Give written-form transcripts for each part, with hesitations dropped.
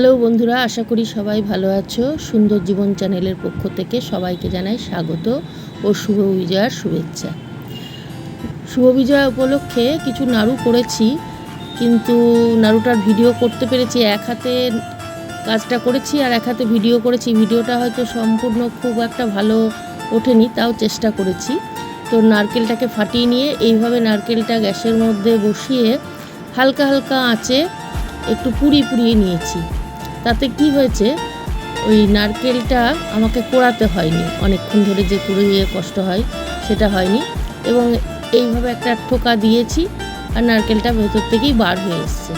Hello বন্ধুরা, আশা করি সবাই ভালো আছো। সুন্দর জীবন চ্যানেলের পক্ষ থেকে সবাইকে জানাই স্বাগত ও শুভ বিজয়ার শুভেচ্ছা। শুভ বিজয়া উপলক্ষে কিছু নাড়ু করেছি, কিন্তু নাড়ুটার ভিডিও করতে পেরেছি। এক হাতে কাজটা করেছি আর এক হাতে ভিডিও করেছি। ভিডিওটা হয়তো সম্পূর্ণ খুব একটা ভালো ওঠেনি, তাও চেষ্টা করেছি। তো নারকেলটাকে ফাটিয়ে নিয়ে এইভাবে নারকেলটা গ্যাসের মধ্যে বসিয়ে হালকা হালকা আঁচে একটু পুড়িয়ে নিয়েছি। তাতে কি হয়েছে, ওই নারকেলটা আমাকে কোড়াতে হয়নি, অনেকক্ষণ ধরে যে কুড়িয়ে কষ্ট হয় সেটা হয়নি। এবং এইভাবে একটা ঠোকা দিয়েছি আর নারকেলটা ভেতর থেকেই বার হয়ে এসছে।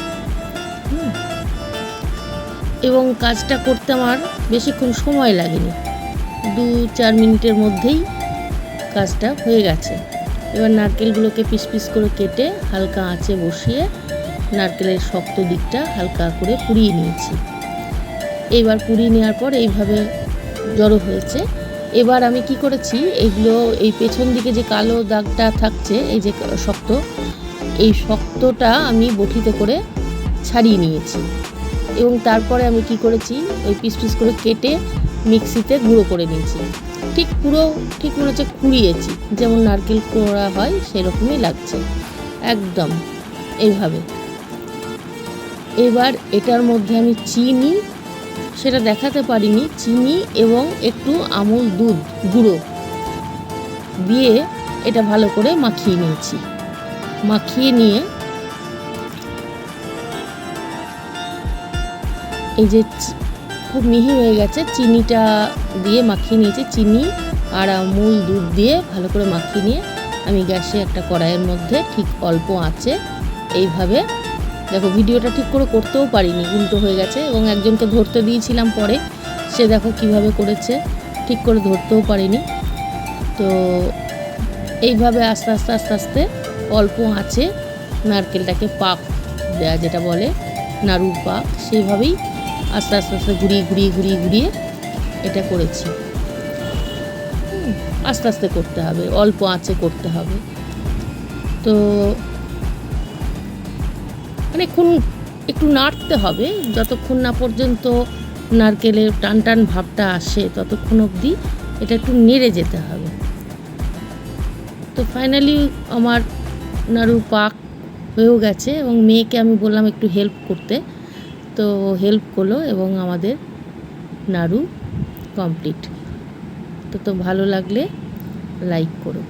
এবং কাজটা করতে আমার বেশিক্ষণ সময় লাগেনি, 2-4 মিনিটের মধ্যেই কাজটা হয়ে গেছে। এবার নারকেলগুলোকে পিস পিস করে কেটে হালকা আঁচে বসিয়ে নারকেলের শক্ত দিকটা হালকা করে পুড়িয়ে নিয়েছি। এইবার পুড়িয়ে নেওয়ার পর এইভাবে জড়ো হয়েছে। এবার আমি কি করেছি, এইগুলো এই পেছন দিকে যে কালো দাগটা থাকছে, এই যে শক্ত, এই শক্তটা আমি বটিতে করে ছাড়িয়ে নিয়েছি। এবং তারপরে আমি কি করেছি, ওই পিস পিস করে কেটে মিক্সিতে গুঁড়ো করে নিয়েছি। ঠিক মনে হচ্ছে কুড়িয়েছি, যেমন নারকেল কোড়া হয় সেরকমই লাগছে একদম এইভাবে। এবার এটার মধ্যে আমি চিনি, সেটা দেখাতে পারিনি, চিনি এবং একটু আমুল দুধ গুঁড়ো দিয়ে এটা ভালো করে মাখিয়ে নিয়েছি। মাখিয়ে নিয়ে এই যে খুব মিহি হয়ে গেছে, চিনিটা দিয়ে মাখিয়ে নিয়েছি। চিনি আর আমুল দুধ দিয়ে ভালো করে মাখিয়ে নিয়ে আমি গ্যাসে একটা কড়াইয়ের মধ্যে ঠিক অল্প আঁচে এইভাবে, দেখো ভিডিওটা ঠিক করে করতেও পারিনি, উল্টো হয়ে গেছে। এবং একজনকে ধরতে দিয়েছিলাম পরে, সে দেখো কিভাবে করেছে, ঠিক করে ধরতেও পারিনি। তো এইভাবে আস্তে আস্তে অল্প আঁচে নারকেলটাকে পাক দেওয়া, যেটা বলে নাড়ুর পাক, সেইভাবেই আস্তে আস্তে ঘুরিয়ে এটা করেছি। আস্তে আস্তে করতে হবে, অল্প আঁচে করতে হবে। তো অনেকক্ষণ একটু নাড়তে হবে, যতক্ষণ না পর্যন্ত নারকেলের টান ভাবটা আসে ততক্ষণ অবধি এটা একটু নেড়ে যেতে হবে। তো ফাইনালি আমার নাড়ু পাক হয়েও গেছে এবং মেয়েকে আমি বললাম একটু হেল্প করতে, তো হেল্প করলো এবং আমাদের নাড়ু কমপ্লিট। তো ভালো লাগলে লাইক করো।